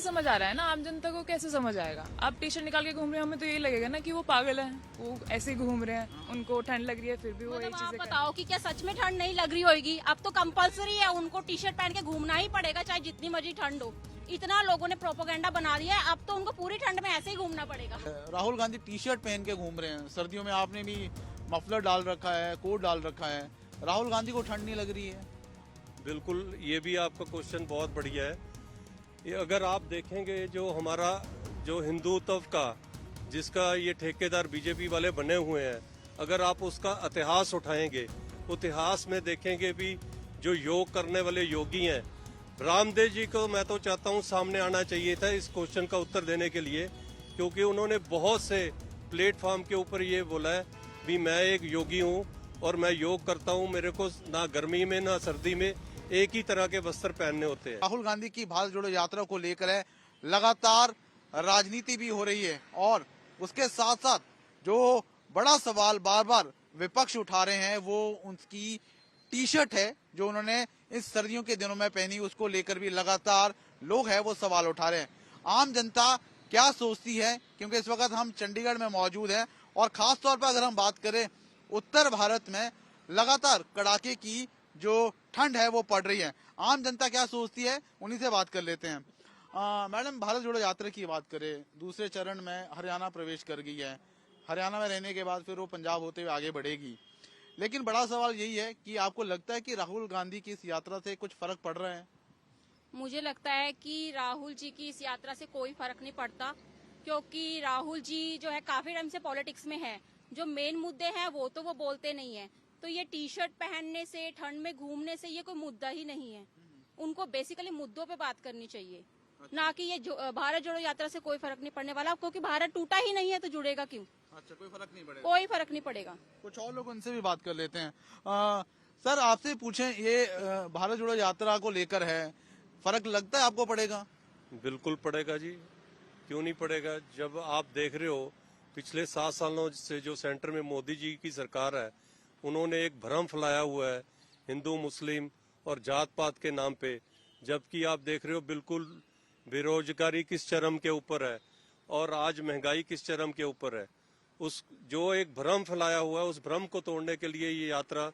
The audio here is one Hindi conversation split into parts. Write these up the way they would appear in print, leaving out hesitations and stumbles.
समझ आ रहा है ना, आम जनता को कैसे समझ आएगा? आप टी शर्ट निकाल के घूम रहे हैं, हमें तो यही लगेगा ना कि वो पागल है, वो ऐसे ही घूम रहे हैं, उनको ठंड लग रही है फिर भी वो यही मतलब आप चीजें बताओ कि क्या सच में ठंड नहीं लग रही होगी? अब तो कंपलसरी है, उनको टी शर्ट पहन के घूमना ही पड़ेगा, चाहे जितनी मर्जी ठंड हो। इतना लोगों ने प्रोपोगेंडा बना दिया है, अब तो उनको पूरी ठंड में ऐसे ही घूमना पड़ेगा। राहुल गांधी टी शर्ट पहन के घूम रहे हैं, सर्दियों में आपने भी मफलर डाल रखा है, कोट डाल रखा है, राहुल गांधी को ठंड नहीं लग रही है? बिल्कुल, ये भी आपका क्वेश्चन बहुत बढ़िया है। ये अगर आप देखेंगे जो हमारा जो हिंदुत्व का जिसका ये ठेकेदार बीजेपी वाले बने हुए हैं, अगर आप उसका इतिहास उठाएंगे, इतिहास में देखेंगे भी जो योग करने वाले योगी हैं, रामदेव जी को मैं तो चाहता हूँ सामने आना चाहिए था इस क्वेश्चन का उत्तर देने के लिए, क्योंकि उन्होंने बहुत से प्लेटफॉर्म के ऊपर ये बोला है भी मैं एक योगी हूँ और मैं योग करता हूँ, मेरे को ना गर्मी में ना सर्दी में एक ही तरह के वस्त्र पहनने होते हैं। राहुल गांधी की भारत जोड़ो यात्रा को लेकर है लगातार राजनीति भी हो रही है और उसके साथ साथ जो बड़ा सवाल बार बार विपक्ष उठा रहे हैं वो उनकी टी शर्ट है जो उन्होंने इस सर्दियों के दिनों में पहनी, उसको लेकर भी लगातार लोग है वो सवाल उठा रहे हैं। आम जनता क्या सोचती है, क्योंकि इस वक्त हम चंडीगढ़ में मौजूद हैं और खास तौर पर अगर हम बात करें उत्तर भारत में लगातार कड़ाके की जो ठंड है वो पड़ रही है। आम जनता क्या सोचती है उन्हीं से बात कर लेते हैं। मैडम, भारत जोड़ो यात्रा की बात करें, दूसरे चरण में हरियाणा प्रवेश कर गई है, हरियाणा में रहने के बाद फिर वो पंजाब होते हुए आगे बढ़ेगी, लेकिन बड़ा सवाल यही है कि आपको लगता है कि राहुल गांधी की इस यात्रा से कुछ फर्क पड़ रहा है? मुझे लगता है कि राहुल जी की इस यात्रा से कोई फर्क नहीं पड़ता, क्योंकि राहुल जी जो है काफी टाइम से पॉलिटिक्स में है, जो मेन मुद्दे हैं वो तो वो बोलते नहीं है। तो ये टी शर्ट पहनने से, ठंड में घूमने से ये कोई मुद्दा ही नहीं है। उनको बेसिकली मुद्दों पे बात करनी चाहिए, ना कि ये भारत जोड़ो यात्रा से कोई फर्क नहीं पड़ने वाला, क्योंकि भारत टूटा ही नहीं है तो जुड़ेगा क्यों? अच्छा, कोई फर्क नहीं पड़ेगा? कोई फर्क नहीं पड़ेगा। कुछ और लोग उनसे भी बात कर लेते हैं। सर, आपसे पूछें, ये भारत जोड़ो यात्रा को लेकर है, फर्क लगता है आपको पड़ेगा? बिल्कुल पड़ेगा जी, क्यों नहीं पड़ेगा। जब आप देख रहे हो पिछले 7 सालों से जो सेंटर में मोदी जी की सरकार है, उन्होंने एक भ्रम फैलाया हुआ है हिंदू मुस्लिम और जात पात के नाम पे, जबकि आप देख रहे हो बिल्कुल बेरोजगारी किस चरम के ऊपर है और आज महंगाई किस चरम के ऊपर है। उस जो एक भ्रम फैलाया हुआ है, उस भ्रम को तोड़ने के लिए ये यात्रा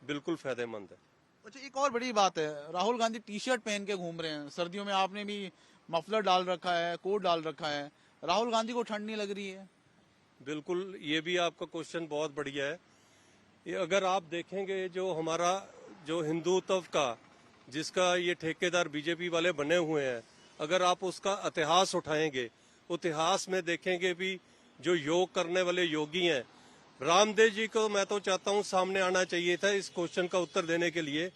बिल्कुल फायदेमंद है। अच्छा, एक और बड़ी बात है, राहुल गांधी टी शर्ट पहन के घूम रहे हैं, सर्दियों में आपने भी मफलर डाल रखा है, कोट डाल रखा है, राहुल गांधी को ठंड नहीं लग रही है? बिल्कुल, ये भी आपका क्वेश्चन बहुत बढ़िया है। ये अगर आप देखेंगे जो हमारा जो हिंदुत्व का जिसका ये ठेकेदार बीजेपी वाले बने हुए हैं, अगर आप उसका इतिहास उठाएंगे, इतिहास में देखेंगे भी जो योग करने वाले योगी हैं, रामदेव जी को मैं तो चाहता हूँ सामने आना चाहिए था इस क्वेश्चन का उत्तर देने के लिए,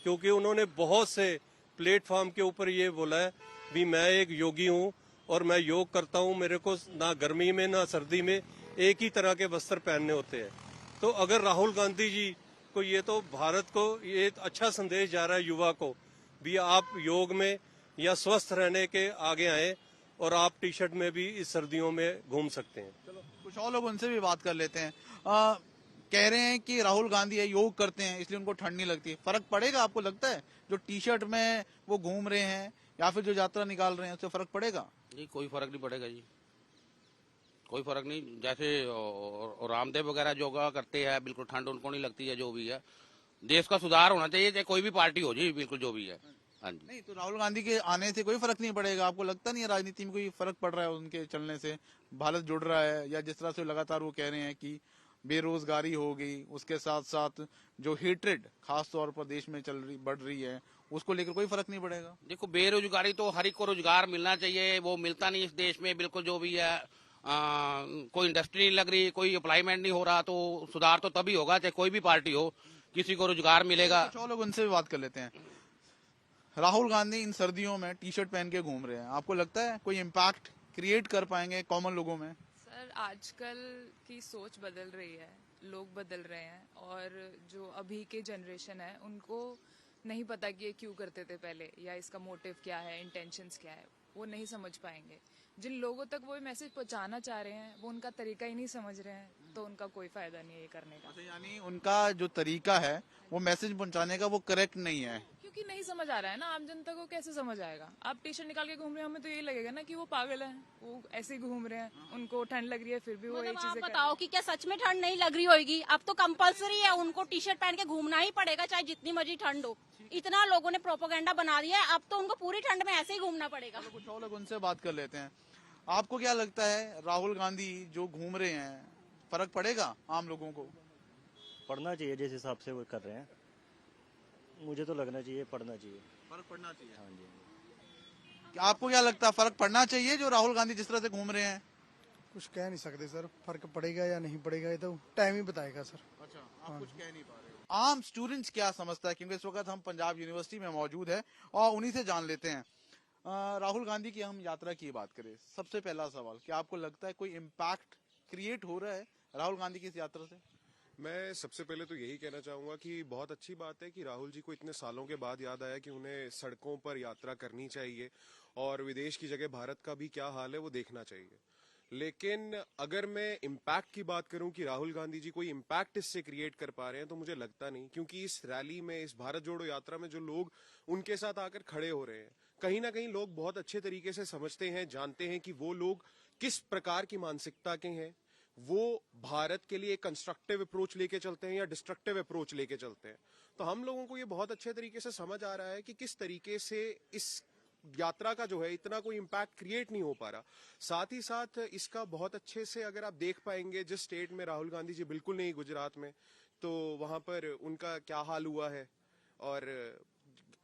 क्योंकि उन्होंने बहुत से प्लेटफॉर्म के ऊपर ये बोला है भी मैं एक योगी हूँ और मैं योग करता हूँ, मेरे को ना गर्मी में ना सर्दी में एक ही तरह के वस्त्र पहनने होते हैं। तो अगर राहुल गांधी जी को ये तो भारत को ये अच्छा संदेश जा रहा है युवा को भी आप योग में या स्वस्थ रहने के आगे आए और आप टी शर्ट में भी इस सर्दियों में घूम सकते हैं। चलो, कुछ और लोग उनसे भी बात कर लेते हैं। कह रहे हैं कि राहुल गांधी है, योग करते हैं इसलिए उनको ठंड नहीं लगती। फर्क पड़ेगा आपको लगता है, जो टी शर्ट में वो घूम रहे हैं या फिर जो यात्रा निकाल रहे हैं, उससे फर्क पड़ेगा? जी, कोई फर्क नहीं पड़ेगा जी, कोई फर्क नहीं। जैसे रामदेव वगैरह योगा करते हैं, बिल्कुल ठंड उनको नहीं लगती है। जो भी है, देश का सुधार होना चाहिए, चाहे कोई भी पार्टी हो जी, बिल्कुल जो भी है। हाँ जी। नहीं, तो राहुल गांधी के आने से कोई फर्क नहीं पड़ेगा? आपको लगता नहीं है राजनीति में कोई फर्क पड़ रहा है उनके चलने से? भारत जुड़ रहा है, या जिस तरह से लगातार वो कह रहे हैं कि बेरोजगारी हो गई, उसके साथ साथ जो हेट्रेड खास तौर पर देश में बढ़ रही है, उसको लेकर कोई फर्क नहीं पड़ेगा? देखो, बेरोजगारी तो हर एक को रोजगार मिलना चाहिए, वो मिलता नहीं इस देश में, बिल्कुल जो भी है। कोई इंडस्ट्री नहीं लग रही, कोई एम्प्लॉयमेंट नहीं हो रहा, तो सुधार तो तभी होगा चाहे कोई भी पार्टी हो, किसी को रोजगार मिलेगा। कुछ और लोग उनसे भी बात कर लेते हैं। राहुल गांधी इन सर्दियों में टी शर्ट पहन के घूम रहे हैं, आपको लगता है कोई इम्पैक्ट क्रिएट कर पाएंगे कॉमन लोगों में? सर, आजकल की सोच बदल रही है, लोग बदल रहे हैं, और जो अभी के जनरेशन है उनको नहीं पता कि ये क्यों करते थे पहले, या इसका मोटिव क्या है, इंटेंशंस क्या है, वो नहीं समझ पाएंगे। जिन लोगों तक वो मैसेज पहुंचाना चाह रहे हैं वो उनका तरीका ही नहीं समझ रहे हैं, तो उनका कोई फायदा नहीं है ये करने का। अच्छा, यानी उनका जो तरीका है वो मैसेज पहुंचाने का वो करेक्ट नहीं है? क्योंकि नहीं समझ आ रहा है ना, आम जनता को कैसे समझ आएगा। आप टी शर्ट निकाल के घूम रहे हैं, हमें तो यही लगेगा ना कि वो पागल है, वो ऐसे ही घूम रहे हैं, उनको ठंड लग रही है फिर भी वो मतलब एक आप चीजें बताओ कि क्या सच में ठंड नहीं लग रही होगी? अब तो कंपलसरी है, उनको टी शर्ट पहन के घूमना ही पड़ेगा, चाहे जितनी मर्जी ठंड हो। इतना लोगों ने प्रोपोगेंडा बना दिया है, अब तो उनको पूरी ठंड में ऐसे ही घूमना पड़ेगा। कुछ और लोग उनसे बात कर लेते हैं। आपको क्या लगता है, राहुल गांधी जो घूम रहे हैं, फर्क पड़ेगा आम लोगों को? पढ़ना चाहिए, जिस हिसाब से वो कर रहे हैं मुझे तो लगना चाहिए पढ़ना चाहिए। फर्क पड़ना चाहिए। हाँ जी। आपको क्या लगता है, फर्क पड़ना चाहिए जो राहुल गांधी जिस तरह से घूम रहे हैं? कुछ कह नहीं सकते सर, फर्क पड़ेगा या नहीं पड़ेगा ये तो टाइम ही बताएगा सर। अच्छा, आप कुछ कह नहीं पा रहे हो। आम स्टूडेंट्स क्या समझता है, क्योंकि इस वक्त हम पंजाब यूनिवर्सिटी में मौजूद है और उन्हीं से जान लेते हैं। राहुल गांधी की हम यात्रा की बात करें, सबसे पहला सवाल, क्या आपको लगता है कोई इम्पैक्ट क्रिएट हो रहा है राहुल गांधी की इस यात्रा से? मैं सबसे पहले तो यही कहना चाहूंगा कि बहुत अच्छी बात है कि राहुल जी को इतने सालों के बाद याद आया कि उन्हें सड़कों पर यात्रा करनी चाहिए और विदेश की जगह भारत का भी क्या हाल है वो देखना चाहिए। लेकिन अगर मैं इम्पैक्ट की बात करूं कि राहुल गांधी जी कोई इम्पैक्ट इससे क्रिएट कर पा रहे हैं, तो मुझे लगता नहीं, क्योंकि इस रैली में, इस भारत जोड़ो यात्रा में जो लोग उनके साथ आकर खड़े हो रहे हैं, कहीं ना कहीं लोग बहुत अच्छे तरीके से समझते हैं, जानते हैं कि वो लोग किस प्रकार की मानसिकता के हैं। वो भारत के लिए कंस्ट्रक्टिव अप्रोच लेके चलते हैं या डिस्ट्रक्टिव अप्रोच लेके चलते हैं। तो हम लोगों को ये बहुत अच्छे तरीके से समझ आ रहा है कि किस तरीके से इस यात्रा का जो है इतना कोई इम्पैक्ट क्रिएट नहीं हो पा रहा। साथ ही साथ इसका बहुत अच्छे से अगर आप देख पाएंगे, जिस स्टेट में राहुल गांधी जी बिल्कुल नहीं, गुजरात में, तो वहां पर उनका क्या हाल हुआ है, और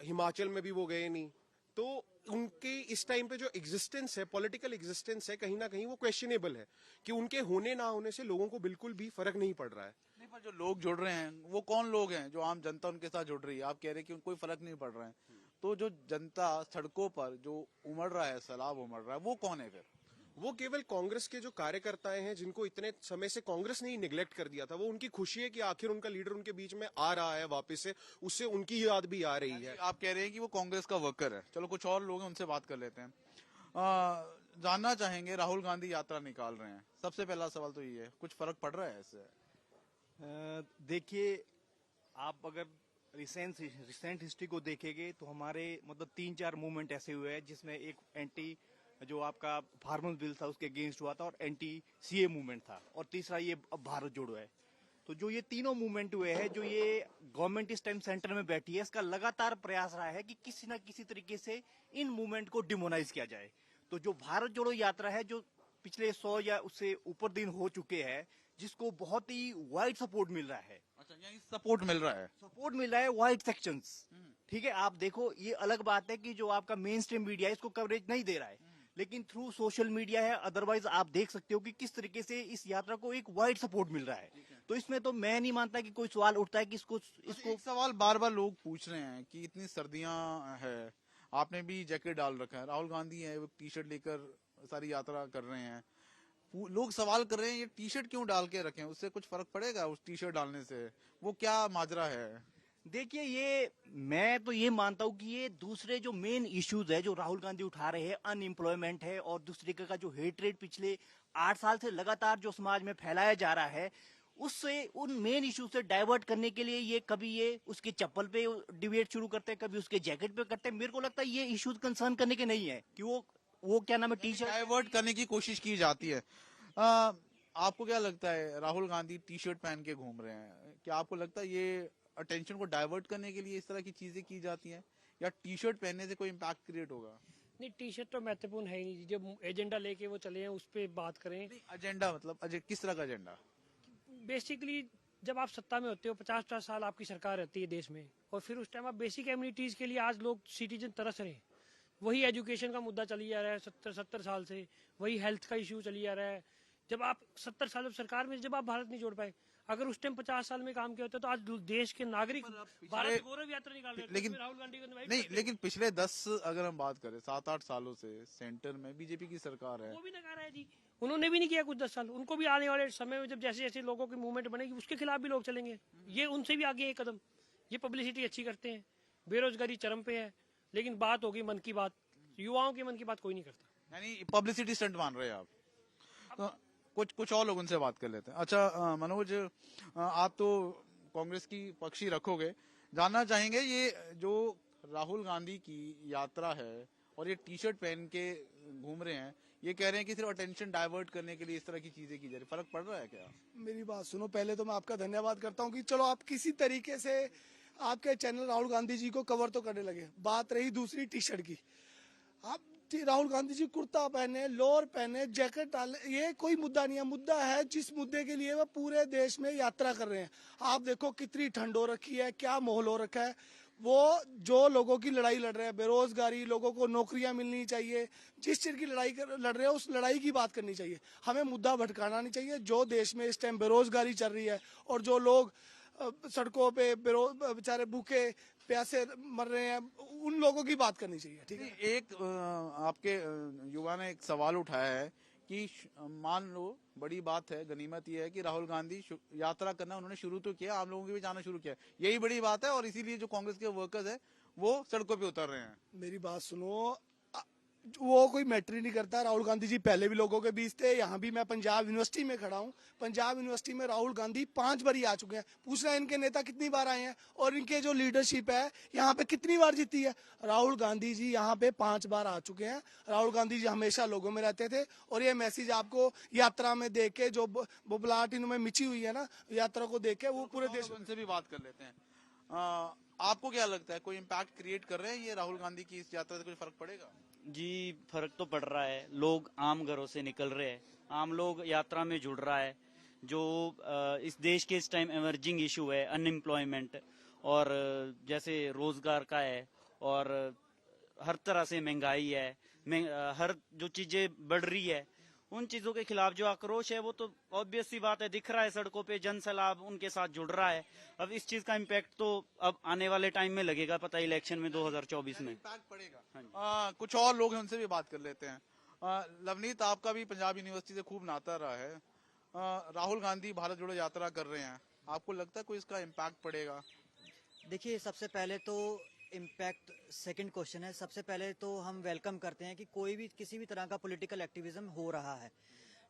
हिमाचल में भी वो गए नहीं। तो उनके इस टाइम पे जो एग्जिस्टेंस है, पॉलिटिकल एग्जिस्टेंस है, कहीं ना कहीं वो क्वेश्चनेबल है कि उनके होने ना होने से लोगों को बिल्कुल भी फर्क नहीं पड़ रहा है। नहीं, पर जो लोग जुड़ रहे हैं वो कौन लोग हैं जो आम जनता उनके साथ जुड़ रही है? आप कह रहे हैं कि कोई फर्क नहीं पड़ रहा है, तो जो जनता सड़कों पर जो उमड़ रहा है, सैलाब उमड़ रहा है, वो कौन है फिर? वो केवल कांग्रेस के जो कार्यकर्ताएं हैं, जिनको इतने समय से कांग्रेस ने ही निगलेक्ट कर दिया था। वो उनकी खुशी है कि आखिर उनका लीडर उनके बीच में आ रहा है वापस से, उससे उनकी याद भी आ रही है। आप कह रहे हैं कि वो कांग्रेस का वर्कर है। चलो कुछ और लोग हैं, उनसे बात कर लेते हैं। जानना चाहेंगे, राहुल गांधी यात्रा निकाल रहे हैं, सबसे पहला सवाल तो ये है, कुछ फर्क पड़ रहा है इससे? देखिए, आप अगर रिसेंट हिस्ट्री को देखेंगे तो हमारे मतलब 3-4 मूवमेंट ऐसे हुए हैं जिसमें एक एंटी जो आपका फार्मर्स बिल था उसके अगेंस्ट हुआ था, और एंटी सीए मूवमेंट था, और तीसरा ये अब भारत जोड़ो है। तो जो ये तीनों मूवमेंट हुए हैं, जो ये गवर्नमेंट इस टाइम सेंटर में बैठी है, इसका लगातार प्रयास रहा है कि किसी ना किसी तरीके से इन मूवमेंट को डिमोनाइज किया जाए। तो जो भारत जोड़ो यात्रा है, जो पिछले 100 या उससे ऊपर दिन हो चुके हैं, जिसको बहुत ही वाइड सपोर्ट मिल रहा है। अच्छा, यही सपोर्ट मिल रहा है? सपोर्ट मिल रहा है वाइड सेक्शंस। ठीक है, आप देखो, ये अलग बात है कि जो आपका मेन स्ट्रीम मीडिया है इसको कवरेज नहीं दे रहा है, लेकिन थ्रू सोशल मीडिया है, अदरवाइज आप देख सकते हो कि किस तरीके से इस यात्रा को एक वाइड सपोर्ट मिल रहा है। तो इसमें तो मैं नहीं मानता कि कोई सवाल उठता है कि इसको एक सवाल बार बार लोग पूछ रहे हैं कि इतनी सर्दियां है, आपने भी जैकेट डाल रखा है, राहुल गांधी है वो टी शर्ट लेकर सारी यात्रा कर रहे हैं, लोग सवाल कर रहे हैं ये टी शर्ट क्यों डाल के रखें, उससे कुछ फर्क पड़ेगा उस टी शर्ट डालने से? वो क्या माजरा है? देखिए, ये मैं तो ये मानता हूँ कि ये दूसरे जो मेन इश्यूज है जो राहुल गांधी उठा रहे हैं, अनएम्प्लॉयमेंट है, और दूसरे का जो हेटरेट पिछले 8 साल से लगातार जो समाज में फैलाया जा रहा है, उससे उन मेन इशू से डाइवर्ट करने के लिए ये कभी ये उसके चप्पल पे डिबेट शुरू करते हैं, कभी उसके जैकेट पे करते हैं। मेरे को लगता है ये इश्यूज कंसर्न करने के नहीं है कि वो क्या नाम है, टी शर्ट डाइवर्ट करने की कोशिश की जाती है। आपको क्या लगता है, राहुल गांधी टी शर्ट पहन के घूम रहे हैं, क्या आपको लगता है ये अटेंशन को डाइवर्ट करने के लिए इस तरह की चीजें की जाती हैं, या टी शर्ट पहनने से कोई इम्पैक्ट क्रिएट होगा? नहीं, टी शर्ट तो महत्वपूर्ण है ही नहीं। जो एजेंडा लेके वो चले हैं उस पर बात करें। एजेंडा मतलब किस तरह का एजेंडा? बेसिकली जब आप सत्ता में होते हो, 50-50 साल आपकी सरकार रहती है देश में, और फिर उस टाइम आप बेसिक एम्यूनिटीज के लिए आज लोग सिटीजन तरस रहे हैं। वही एजुकेशन का मुद्दा चली जा रहा है 70 साल से, वही हेल्थ का इश्यू चली जा रहा है। जब आप 70 साल सरकार में, जब आप भारत नहीं जोड़ पाए, अगर उस टाइम 50 साल में काम किया होता तो आज देश के नागरिक भारत गौरव यात्रा निकाल रहे थे। लेकिन राहुल गांधी को नहीं, लेकिन पिछले 10 अगर हम बात करें 7-8 सालों से सेंटर में बीजेपी की सरकार है, वो भी नकार है जी, उन्होंने भी नहीं किया कुछ 10 साल। उनको भी आने वाले समय में जब जैसे जैसे लोगों की मूवमेंट बनेगी उसके खिलाफ भी लोग चलेंगे। ये उनसे भी आगे एक कदम, ये पब्लिसिटी अच्छी करते हैं, बेरोजगारी चरम पे है, लेकिन बात होगी मन की बात, युवाओं की मन की बात कोई नहीं करता। यानी पब्लिसिटी स्टंट मान रहे हैं आप? तो कुछ और लोग उनसे बात कर लेते हैं। अच्छा मनोज, आप तो कांग्रेस की पक्षी रखोगे, जानना चाहेंगे ये जो राहुल गांधी की यात्रा है और ये टी शर्ट पहन के घूम रहे हैं, ये कह रहे हैं कि सिर्फ अटेंशन डाइवर्ट करने के लिए इस तरह की चीजें की जा रही, फर्क पड़ रहा है क्या? मेरी बात सुनो, पहले तो मैं आपका धन्यवाद करता हूँ कि चलो आप किसी तरीके से आपके चैनल राहुल गांधी जी को कवर तो करने लगे। बात रही दूसरी टी शर्ट की, आप राहुल गांधी जी कुर्ता पहने, लोअर पहने, जैकेट डाले, ये कोई मुद्दा नहीं है। मुद्दा है जिस मुद्दे के लिए वो पूरे देश में यात्रा कर रहे हैं। आप देखो कितनी ठंड हो रखी है, क्या माहौल हो रखा है। वो जो लोगों की लड़ाई लड़ रहे हैं, बेरोजगारी, लोगों को नौकरियां मिलनी चाहिए, जिस चीज की लड़ाई लड़ रहे हैं उस लड़ाई की बात करनी चाहिए। हमें मुद्दा भटकाना नहीं चाहिए। जो देश में इस टाइम बेरोजगारी चल रही है और जो लोग सड़कों पे बेचारे भूखे प्यासे मर रहे हैं, उन लोगों की बात करनी चाहिए। ठीक है। एक आपके युवा ने एक सवाल उठाया है कि मान लो बड़ी बात है, गनीमत ये है कि राहुल गांधी यात्रा करना उन्होंने शुरू तो किया, आम लोगों के भी जाना शुरू किया, यही बड़ी बात है और इसीलिए जो कांग्रेस के वर्कर्स है वो सड़कों पे उतर रहे हैं। मेरी बात सुनो, वो कोई मैटर ही नहीं करता। राहुल गांधी जी पहले भी लोगों के बीच थे। यहाँ भी मैं पंजाब यूनिवर्सिटी में खड़ा हूँ। पंजाब यूनिवर्सिटी में राहुल गांधी 5 बार ही आ चुके हैं। पूछना है इनके नेता कितनी बार आए हैं और इनके जो लीडरशिप है यहाँ पे कितनी बार जीती है। राहुल गांधी जी यहाँ पे 5 बार आ चुके हैं। राहुल गांधी जी हमेशा लोगों में रहते थे और ये मैसेज आपको यात्रा में देख के जो बुबलाहट इनमें मिची हुई है ना, यात्रा को देख के वो पूरे देश उनसे भी बात कर लेते हैं। आपको क्या लगता है, कोई इम्पैक्ट क्रिएट कर रहे हैं ये राहुल गांधी की इस यात्रा से, कुछ फर्क पड़ेगा? जी फर्क तो पड़ रहा है। लोग आम घरों से निकल रहे हैं, आम लोग यात्रा में जुड़ रहा है। जो इस देश के इस टाइम एमर्जिंग इशू है, अनएम्प्लॉयमेंट और जैसे रोजगार का है और हर तरह से महंगाई है, हर जो चीजें बढ़ रही है, उन चीजों के खिलाफ जो आक्रोश है वो तो ऑब्वियस सी बात है, दिख रहा है सड़कों पे, जन सैलाब उनके साथ जुड़ रहा है। अब इस चीज का इम्पैक्ट तो अब आने वाले टाइम में लगेगा, पता इलेक्शन में 2024 में इम्पैक्ट पड़ेगा। कुछ और लोग हैं, उनसे भी बात कर लेते हैं। लवनीत, आपका भी पंजाब यूनिवर्सिटी से खूब नाता रहा है। राहुल गांधी भारत जोड़ो यात्रा कर रहे हैं, आपको लगता है कोई इसका इम्पैक्ट पड़ेगा? देखिए, सबसे पहले तो इम्पैक्ट सेकंड क्वेश्चन है। सबसे पहले तो हम वेलकम करते हैं कि कोई भी किसी भी तरह का पॉलिटिकल एक्टिविज्म हो रहा है।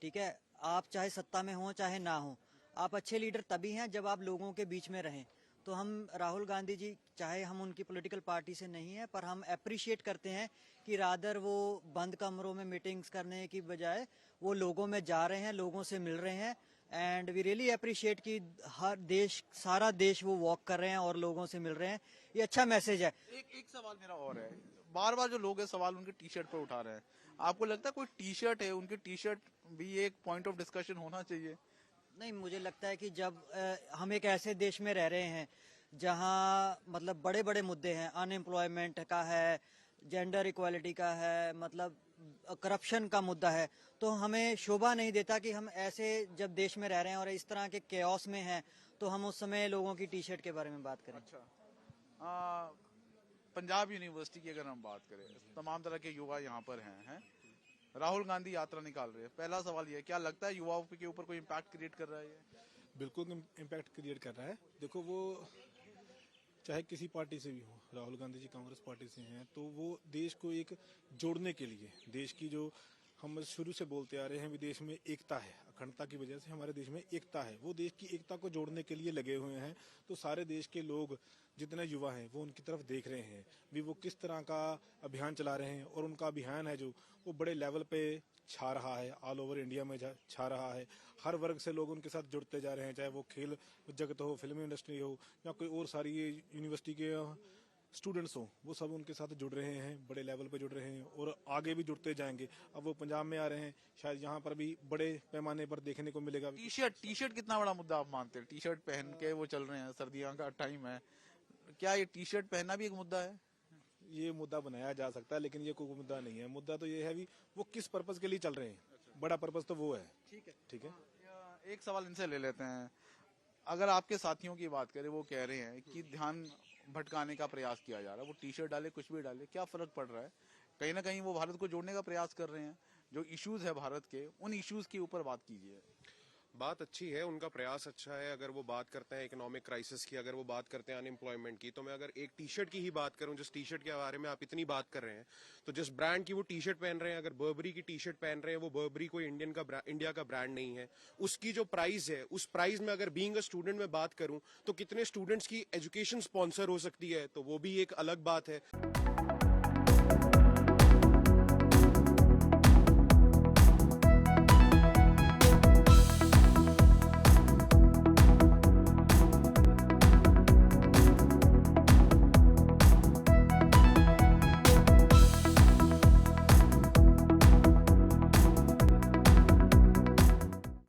ठीक है, आप चाहे सत्ता में हो चाहे ना हो, आप अच्छे लीडर तभी हैं जब आप लोगों के बीच में रहें। तो हम राहुल गांधी जी, चाहे हम उनकी पॉलिटिकल पार्टी से नहीं है, पर हम अप्रिशिएट करते हैं कि रादर वो बंद कमरों में मीटिंग्स करने की बजाय वो लोगों में जा रहे हैं, लोगों से मिल रहे हैं। एंड वी रियली अप्रिशिएट कि हर देश, सारा देश वो वॉक कर रहे हैं और लोगों से मिल रहे हैं। ये अच्छा मैसेज है। एक सवाल मेरा और है, बार बार जो लोग है सवाल उनके टी शर्ट पर उठा रहे हैं, आपको लगता है कोई टी शर्ट है, उनकी टी शर्ट भी एक पॉइंट ऑफ डिस्कशन होना चाहिए? नहीं, मुझे लगता है कि जब हम एक ऐसे देश में रह रहे हैं जहां मतलब बड़े बड़े मुद्दे हैं, अनएम्प्लॉयमेंट का है, जेंडर इक्वालिटी का है, मतलब करप्शन का मुद्दा है, तो हमें शोभा नहीं देता कि हम ऐसे जब देश में रह रहे हैं और इस तरह के केओस में हैं तो हम उस समय लोगों की टी शर्ट के बारे में बात करें। अच्छा, पंजाब यूनिवर्सिटी की अगर हम बात करें, तमाम तरह के युवा यहाँ पर हैं, राहुल गांधी यात्रा निकाल रहे हैं, पहला सवाल ये, क्या लगता है युवाओं के ऊपर कोई इम्पैक्ट क्रिएट कर रहा है ये? बिल्कुल इम्पैक्ट क्रिएट कर रहा है। देखो, वो चाहे किसी पार्टी से भी हो, राहुल गांधी जी कांग्रेस पार्टी से हैं, तो वो देश को एक जोड़ने के लिए, देश की जो हम शुरू से बोलते आ रहे हैं विदेश में एकता है, अखंडता की वजह से हमारे देश में एकता है, वो देश की एकता को जोड़ने के लिए लगे हुए हैं। तो सारे देश के लोग, जितने युवा हैं, वो उनकी तरफ देख रहे हैं भी वो किस तरह का अभियान चला रहे हैं और उनका अभियान है जो वो बड़े लेवल पे छा रहा है, ऑल ओवर इंडिया में छा रहा है। हर वर्ग से लोग उनके साथ जुड़ते जा रहे हैं, चाहे वो खेल जगत हो, फिल्म इंडस्ट्री हो या कोई और सारी यूनिवर्सिटी के स्टूडेंट्स हो, वो सब उनके साथ जुड़ रहे हैं, बड़े लेवल पे जुड़ रहे हैं और आगे भी जुड़ते जाएंगे। अब वो पंजाब में आ रहे हैं, शायद यहाँ पर भी बड़े पैमाने पर देखने को मिलेगा। टी शर्ट कितना बड़ा मुद्दा आप मानते हैं? टी शर्ट पहन के वो चल रहे हैं, सर्दियों का टाइम है, क्या ये टी शर्ट पहनना भी एक मुद्दा है? ये मुद्दा बनाया जा सकता है, लेकिन ये कोई मुद्दा नहीं है। मुद्दा तो ये है भी वो किस पर्पज के लिए चल रहे हैं, बड़ा पर्पज तो वो है। ठीक है। एक सवाल इनसे ले लेते हैं, अगर आपके साथियों की बात करें, वो कह रहे हैं कि ध्यान भटकाने का प्रयास किया जा रहा है, वो टी शर्ट डाले कुछ भी डाले, क्या फर्क पड़ रहा है? कहीं ना कहीं वो भारत को जोड़ने का प्रयास कर रहे हैं, जो इश्यूज है भारत के, उन इश्यूज के ऊपर बात कीजिए। बात अच्छी है, उनका प्रयास अच्छा है। अगर वो बात करते हैं इकोनॉमिक क्राइसिस की, अगर वो बात करते हैं अनएम्प्लॉयमेंट की, तो मैं अगर एक टी शर्ट की ही बात करूं, जिस टी शर्ट के बारे में आप इतनी बात कर रहे हैं, तो जिस ब्रांड की वो टी शर्ट पहन रहे हैं, अगर बर्बरी की टी शर्ट पहन रहे हैं, वो बर्बरी कोई इंडिया का ब्रांड नहीं है। उसकी जो प्राइस है, उस प्राइस में अगर बीइंग अ स्टूडेंट में बात करूं, तो कितने स्टूडेंट्स की एजुकेशन स्पॉन्सर हो सकती है, तो वो भी एक अलग बात है।